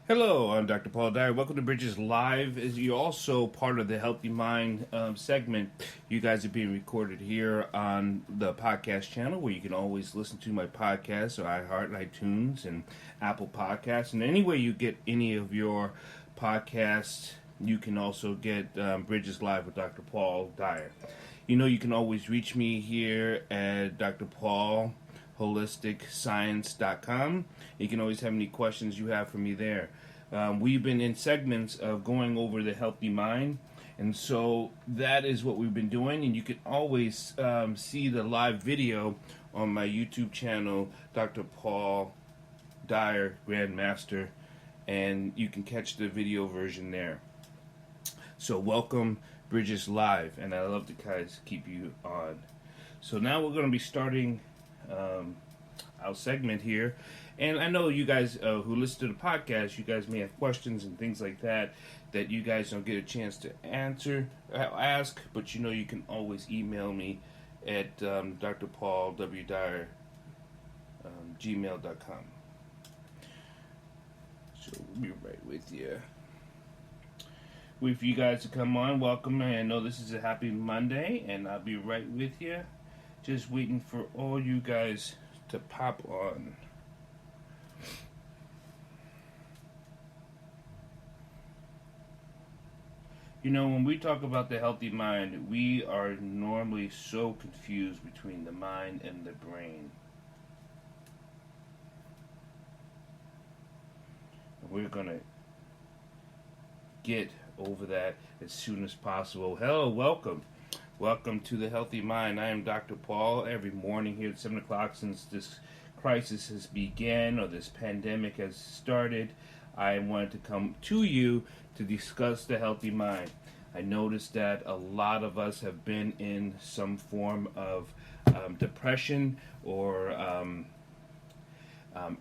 Hello, I'm Dr. Paul Dyer. Welcome to Bridges Live. As you're also part of the Healthy Mind segment, you guys are being recorded here on the podcast channel, where you can always listen to my podcast, or iHeart, iTunes, and Apple Podcasts. And anywhere you get any of your podcasts, you can also get Bridges Live with Dr. Paul Dyer. You can always reach me here at Dr. Paul holisticscience.com. You can always have any questions you have for me there. We've been in segments of going over the healthy mind, and so that is what we've been doing. And you can always see the live video on my YouTube channel, Dr. Paul Dyer Grandmaster, and you can catch the video version there. So welcome, Bridges Live, and I love to guys keep you on. So now we're going to be starting our segment here, and I know you guys who listen to the podcast, you guys may have questions and things like that you guys don't get a chance to ask, but you can always email me at drpaulwdyer gmail.com. So we'll be right with you. With you guys to come on, welcome. I know this is a happy Monday, and I'll be right with you. Just waiting for all you guys to pop on. When we talk about the healthy mind, we are normally so confused between the mind and the brain. We're going to get over that as soon as possible. Hello, welcome. Welcome to the Healthy Mind. I am Dr. Paul. Every morning here at 7 o'clock since this crisis has begun, or this pandemic has started, I wanted to come to you to discuss the healthy mind. I noticed that a lot of us have been in some form of depression or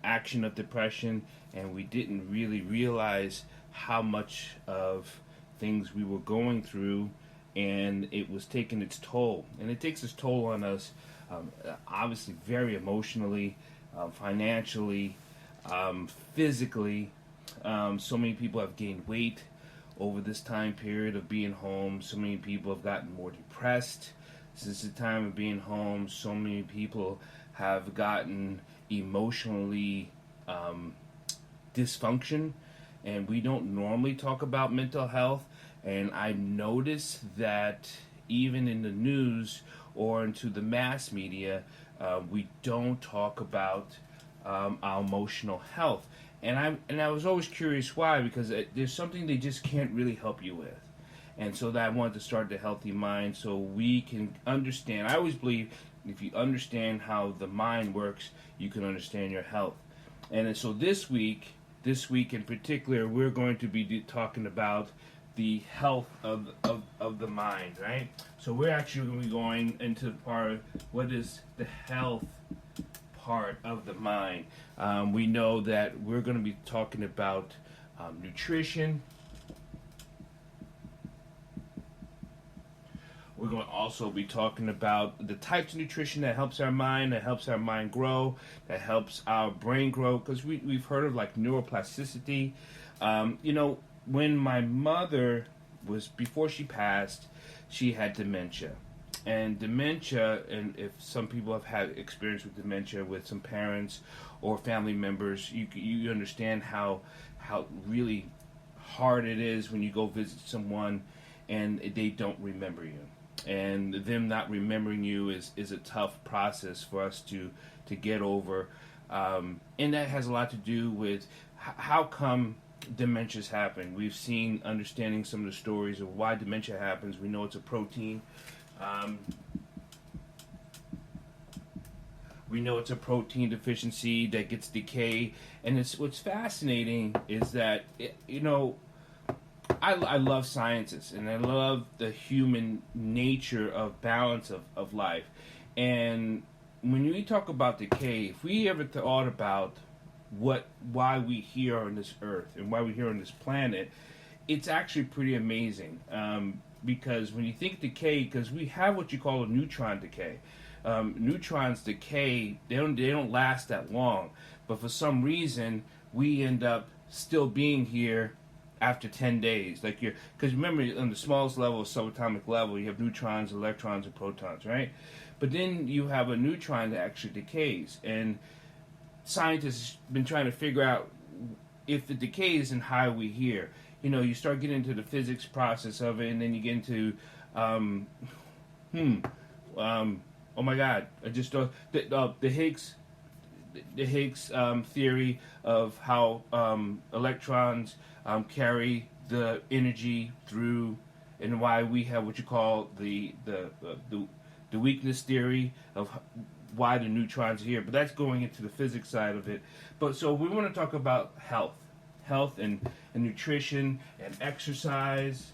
action of depression, and we didn't really realize how much of things we were going through, and it was taking its toll. And it takes its toll on us, obviously very emotionally, financially, physically. So many people have gained weight over this time period of being home. So many people have gotten more depressed since the time of being home. So many people have gotten emotionally dysfunction. And we don't normally talk about mental health. And I notice that even in the news or into the mass media, we don't talk about our emotional health. And I was always curious why, because there's something they just can't really help you with. And so that I wanted to start the Healthy Mind so we can understand. I always believe if you understand how the mind works, you can understand your health. And so this week in particular, we're going to be talking about the health of the mind, right? So we're actually going to be going into the part of what is the health part of the mind. We know that we're going to be talking about nutrition. We're going to also be talking about the types of nutrition that helps our mind grow, that helps our brain grow, because we've heard of like neuroplasticity. When my mother before she passed, she had dementia. And dementia, and if some people have had experience with dementia with some parents or family members, you understand how really hard it is when you go visit someone and they don't remember you. And them not remembering you is a tough process for us to get over. And that has a lot to do with how come dementias happen. We've seen, understanding some of the stories of why dementia happens. We know it's a protein. We know it's a protein deficiency that gets decay. And what's fascinating is that, I love sciences, and I love the human nature of balance of life. And when we talk about decay, if we ever thought about why we here on this earth and why we're here on this planet, it's actually pretty amazing. Because when you think decay, because we have what you call a neutron decay. Neutrons decay, they don't last that long, but for some reason we end up still being here after 10 days. Like you're, because remember, on the smallest level, subatomic level, you have neutrons, electrons, and protons, right? But then you have a neutron that actually decays, and scientists have been trying to figure out if it decays and how we hear. You know, you start getting into the physics process of it, and then you get into, oh my God, I just the Higgs theory of how electrons carry the energy through, and why we have what you call the weakness theory of why the neutrons are here. But that's going into the physics side of it. But so we want to talk about health and nutrition and exercise.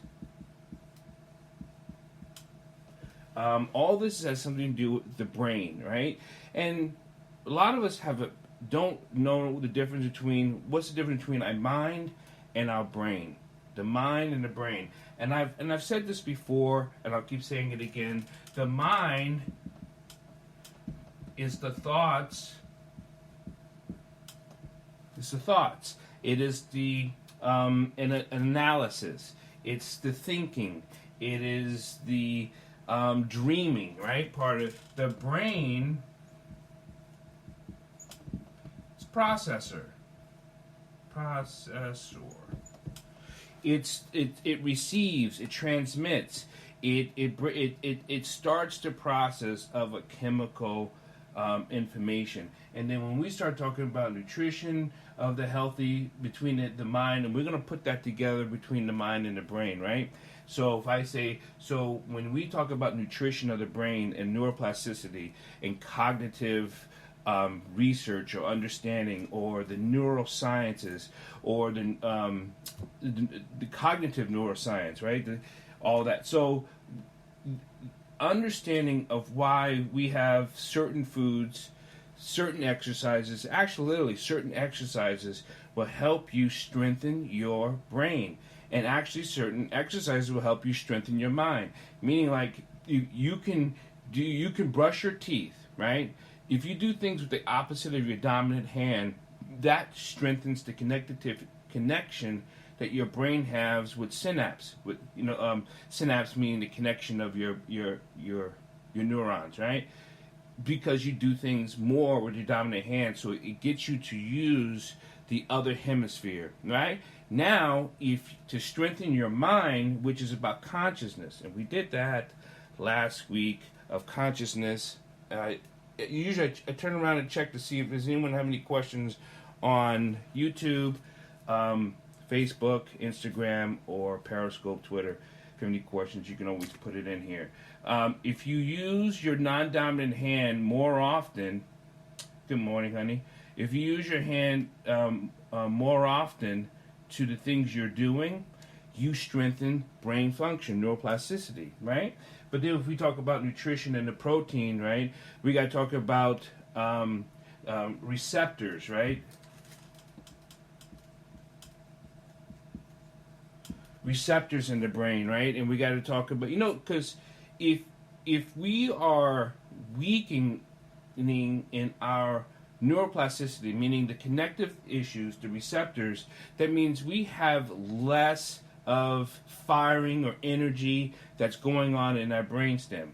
All this has something to do with the brain, right? And a lot of us don't know the difference between what's the difference between our mind and our brain, the mind and the brain. And I've said this before, and I'll keep saying it again. The mind is the thoughts. It's the thoughts. It is the an analysis. It's the thinking. It is the dreaming, right? Part of the brain. It's processor. It receives. It transmits. It starts the process of a chemical information. And then when we start talking about nutrition of the healthy, between the mind, and we're going to put that together between the mind and the brain, right? So if I say, so when we talk about nutrition of the brain and neuroplasticity and cognitive research or understanding, or the neurosciences, or the cognitive neuroscience, right? All that. So understanding of why we have certain foods, certain exercises, actually literally certain exercises will help you strengthen your brain. And actually certain exercises will help you strengthen your mind. Meaning, like, you can brush your teeth, right? If you do things with the opposite of your dominant hand, that strengthens the connection that your brain has with synapse. With synapse meaning the connection of your neurons, right? Because you do things more with your dominant hand, so it gets you to use the other hemisphere, right? Now, if to strengthen your mind, which is about consciousness, and we did that last week of consciousness. Usually I turn around and check to see if does anyone have any questions on YouTube, Facebook, Instagram, or Periscope, Twitter. If you have any questions, you can always put it in here. If you use your non-dominant hand more often, good morning, honey. If you use your hand more often to the things you're doing, you strengthen brain function, neuroplasticity, right? But then if we talk about nutrition and the protein, right, we got to talk about receptors, right? Receptors in the brain, right? And we got to talk about, because if we are weakening in our neuroplasticity, meaning the connective issues, the receptors, that means we have less of firing or energy that's going on in our brainstem.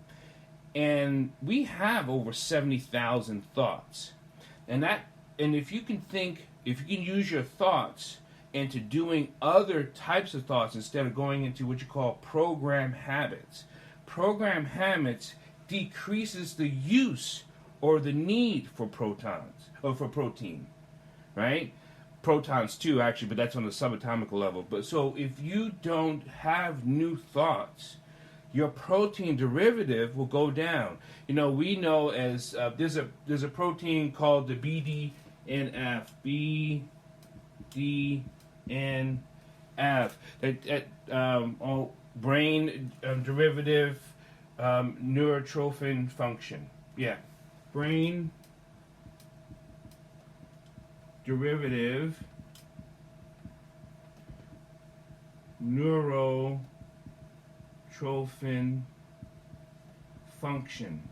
And we have over 70,000 thoughts. And if you can use your thoughts into doing other types of thoughts instead of going into what you call program habits. Program habits decreases the use or the need for protons, or for protein, right? Protons too, actually, but that's on the subatomic level. But so if you don't have new thoughts, your protein derivative will go down. We know as there's a protein called the BDNF, that brain derivative neurotrophin function. Yeah, brain derivative neurotrophin function.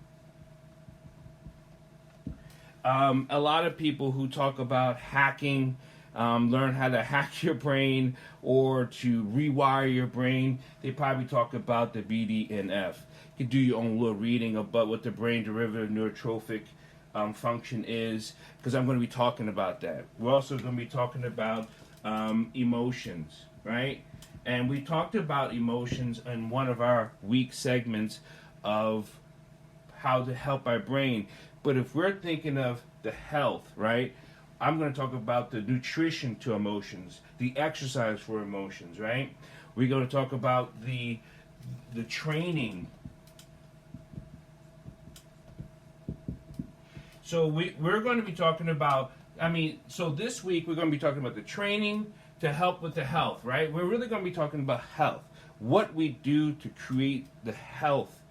A lot of people who talk about hacking learn how to hack your brain or to rewire your brain, they probably talk about the BDNF. You can do your own little reading about what the brain derivative neurotrophic function is, because I'm going to be talking about that. We're also going to be talking about emotions, right? And we talked about emotions in one of our week segments of how to help our brain. But if we're thinking of the health, right, I'm going to talk about the nutrition to emotions, the exercise for emotions, right? We're going to talk about the training. So we're going to be talking about, so this week we're going to be talking about the training to help with the health, right? We're really going to be talking about health, what we do to create the health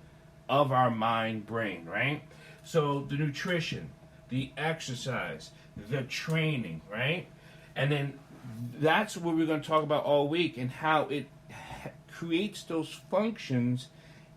of our mind, brain, right? So the nutrition, the exercise, the training, right? And then that's what we're going to talk about all week, and how it creates those functions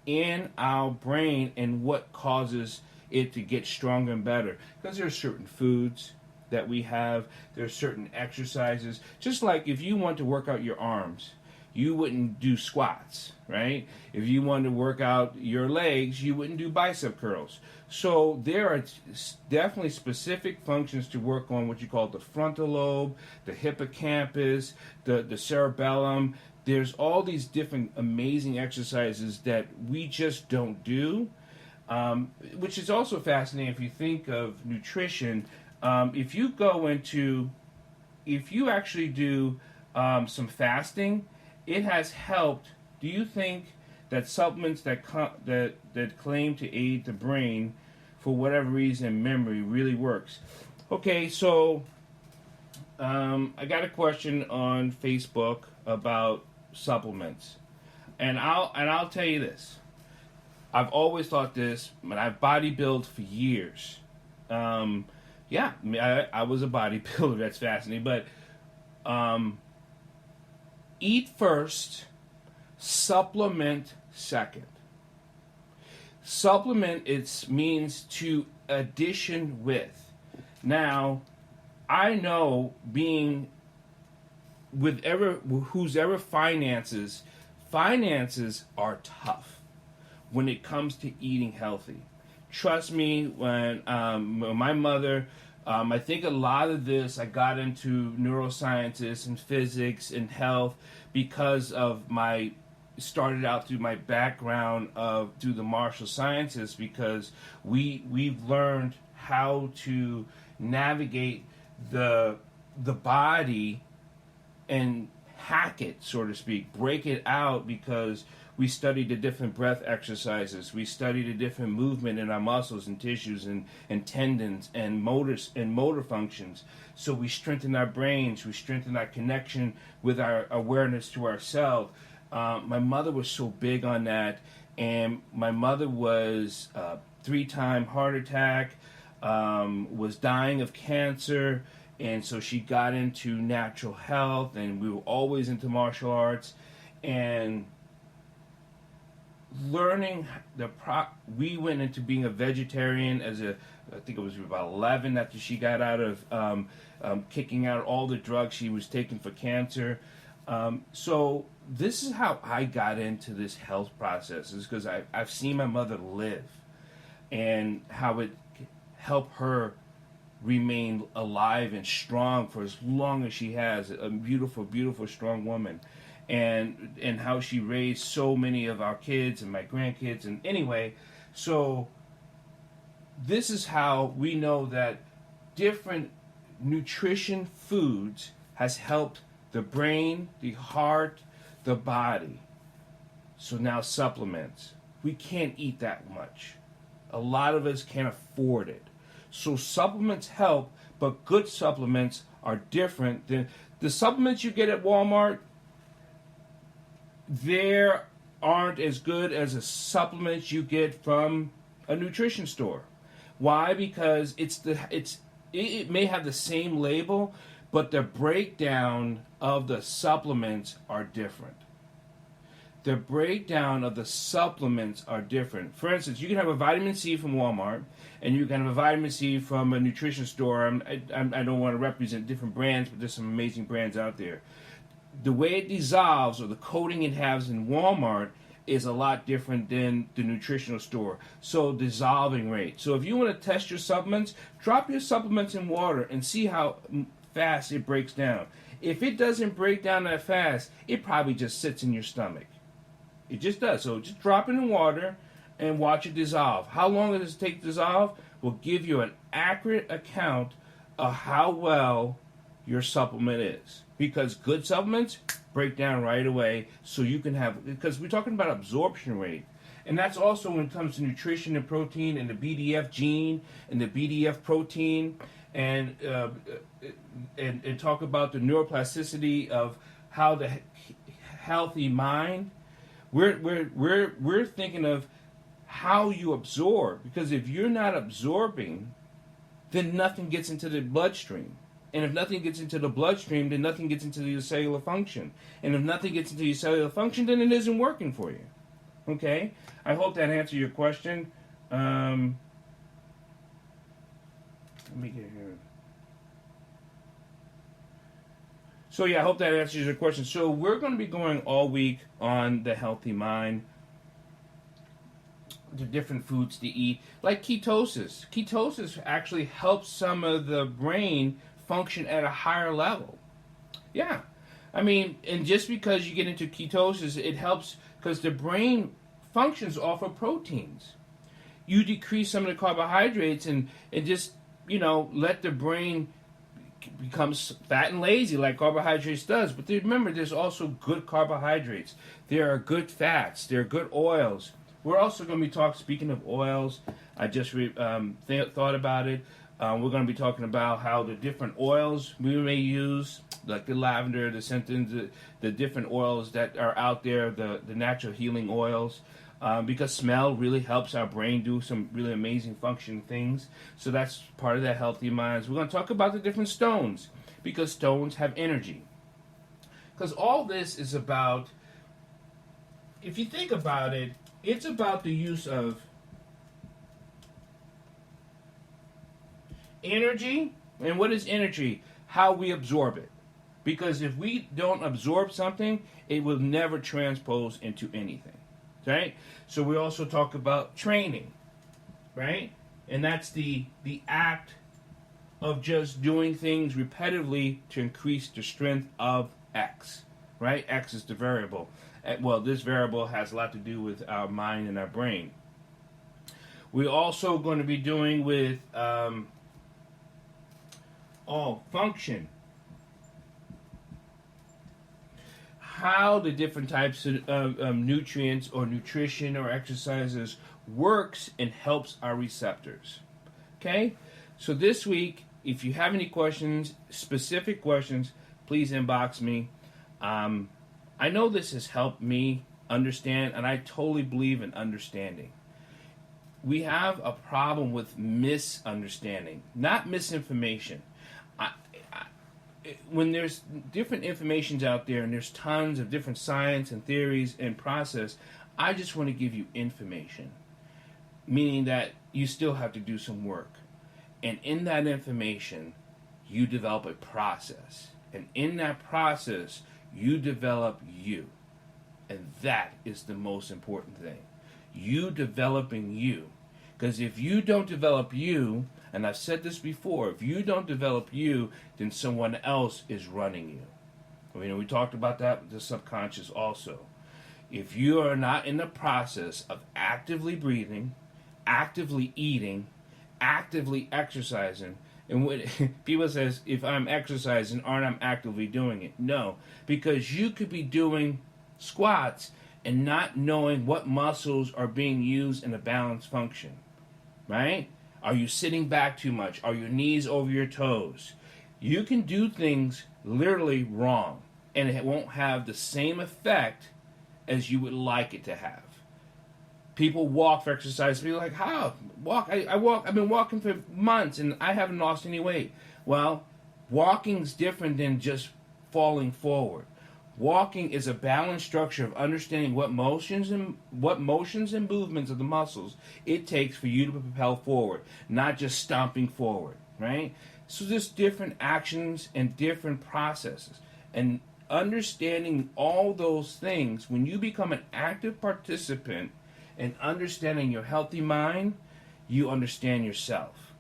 in our brain and what causes it to get stronger and better. Because there are certain foods that we have, there are certain exercises. Just like if you want to work out your arms, you wouldn't do squats, right? If you wanted to work out your legs, you wouldn't do bicep curls. So there are definitely specific functions to work on, what you call the frontal lobe, the hippocampus, the cerebellum. There's all these different amazing exercises that we just don't do, which is also fascinating if you think of nutrition. If you actually do some fasting, it has helped. Do you think that supplements that claim to aid the brain for whatever reason, memory, really works? Okay, so I got a question on Facebook about supplements, and I'll tell you this. I've always thought this, but I've bodybuilded for years. I was a bodybuilder. That's fascinating, but eat first, supplement second. Supplement, it means to addition with. Now, I know being with whose ever finances are tough when it comes to eating healthy. Trust me, when my mother, I think a lot of this, I got into neurosciences and physics and health because of started out through my background through the martial sciences, because we've learned how to navigate the body and hack it, so to speak, break it out, because we studied the different breath exercises. We studied the different movement in our muscles and tissues and tendons and motor functions. So we strengthen our brains. We strengthen our connection with our awareness to ourselves. My mother was so big on that, and my mother was 3-time heart attack, was dying of cancer, and so she got into natural health, and we were always into martial arts, and learning we went into being a vegetarian I think it was about 11, after she got out of kicking out all the drugs she was taking for cancer. So this is how I got into this health process, is because I've seen my mother live and how it helped her remain alive and strong for as long as she has. A beautiful, beautiful, strong woman. And how she raised so many of our kids and my grandkids. And anyway, so this is how we know that different nutrition foods has helped the brain, the heart, the body. So now supplements. We can't eat that much. A lot of us can't afford it. So supplements help, but good supplements are different than the supplements you get at Walmart. They aren't as good as the supplements you get from a nutrition store. Why? Because it may have the same label, but the breakdown of the supplements are different. the breakdown of the supplements are different. For instance, you can have a vitamin C from Walmart, and you can have a vitamin C from a nutrition store. I don't want to represent different brands, but there's some amazing brands out there. The way it dissolves, or the coating it has in Walmart, is a lot different than the nutritional store. So dissolving rate. So if you want to test your supplements, drop your supplements in water and see how fast it breaks down. If it doesn't break down that fast, it probably just sits in your stomach. It just does. So just drop it in water and watch it dissolve. How long does it take to dissolve will give you an accurate account of how well your supplement is. Because good supplements break down right away, so you can have, because we're talking about absorption rate. And that's also when it comes to nutrition and protein and the BDF gene and the BDF protein, and talk about the neuroplasticity of how the healthy mind. We're thinking of how you absorb, because if you're not absorbing, then nothing gets into the bloodstream. And if nothing gets into the bloodstream, then nothing gets into your cellular function. And if nothing gets into your cellular function, then it isn't working for you. Okay? I hope that answered your question. Let me get here. So yeah, I hope that answers your question. So we're going to be going all week on the healthy mind, the different foods to eat, like ketosis. Ketosis actually helps some of the brain function at a higher level. Yeah. I mean, and just because you get into ketosis, it helps because the brain functions off of proteins. You decrease some of the carbohydrates and just, let the brain become fat and lazy like carbohydrates does. But remember, there's also good carbohydrates. There are good fats. There are good oils. We're also going to be speaking of oils, I just thought about it. We're going to be talking about how the different oils we may use, like the lavender, the centens, the different oils that are out there, the natural healing oils, because smell really helps our brain do some really amazing functioning things. So that's part of that healthy minds. We're going to talk about the different stones, because stones have energy. Because all this is about, if you think about it, it's about the use of energy. And what is energy? How we absorb it. Because if we don't absorb something, it will never transpose into anything. Right? So we also talk about training. Right? And that's the act of just doing things repetitively to increase the strength of X. Right? X is the variable. Well, this variable has a lot to do with our mind and our brain. We're also going to be doing with function. How the different types of nutrients or nutrition or exercises works and helps our receptors. Okay? So this week, if you have any questions, specific questions, please inbox me. I know this has helped me understand, and I totally believe in understanding. We have a problem with misunderstanding, not misinformation. When there's different informations out there, and there's tons of different science and theories and process, I just want to give you information, meaning that you still have to do some work. And in that information, you develop a process. And in that process, you develop you. And that is the most important thing. You developing you. Because if you don't develop you, and I've said this before, if you don't develop you, then someone else is running you. We talked about that with the subconscious also. If you are not in the process of actively breathing, actively eating, actively exercising, and when people says, if I'm exercising, aren't I actively doing it? No, because you could be doing squats and not knowing what muscles are being used in a balanced function, right? Are you sitting back too much? Are your knees over your toes? You can do things literally wrong, and it won't have the same effect as you would like it to have. People walk for exercise. People are like, how? Walk? I walk. I've been walking for months, and I haven't lost any weight. Well, walking's different than just falling forward. Walking is a balanced structure of understanding what motions and movements of the muscles it takes for you to propel forward, not just stomping forward, right? So there's different actions and different processes. And understanding all those things, when you become an active participant and understanding your healthy mind, you understand yourself.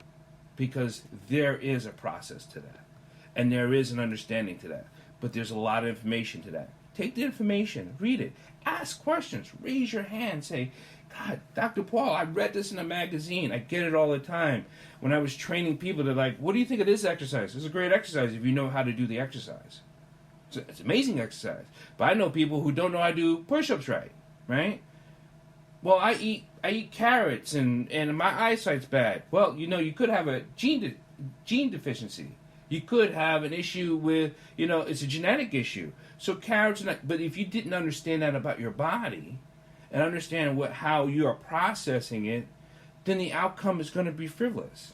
Because there is a process to that. And there is an understanding to that. But there's a lot of information to that. Take the information, read it, ask questions, raise your hand, say, God, Dr. Paul, I read this in a magazine. I get it all the time. When I was training people, they're like, what do you think of this exercise? It's a great exercise if you know how to do the exercise. It's amazing exercise. But I know people who don't know how to do push-ups right? Well, I eat carrots and my eyesight's bad. Well, you could have a gene deficiency. You could have an issue with, it's a genetic issue. So carrots, but if you didn't understand that about your body and understand how you are processing it, then the outcome is going to be frivolous.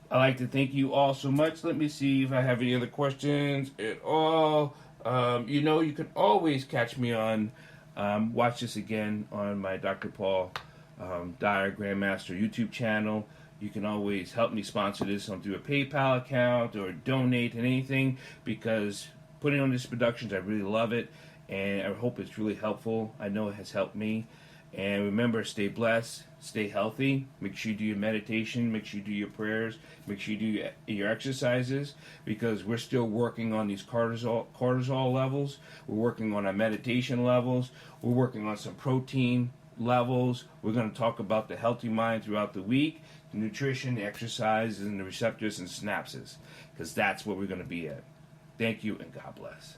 I'd like to thank you all so much. Let me see if I have any other questions at all. You can always catch me on, watch this again on my Dr. Paul Dyer Grandmaster YouTube channel. You can always help me sponsor this through a PayPal account or donate and anything, because putting on these productions, I really love it, and I hope it's really helpful. I know it has helped me. And remember, stay blessed, stay healthy. Make sure you do your meditation, make sure you do your prayers, make sure you do your exercises, because we're still working on these cortisol levels. We're working on our meditation levels. We're working on some protein levels. We're going to talk about the healthy mind throughout the week, the nutrition, the exercise, and the receptors and synapses, because that's what we're going to be at. Thank you, and God bless.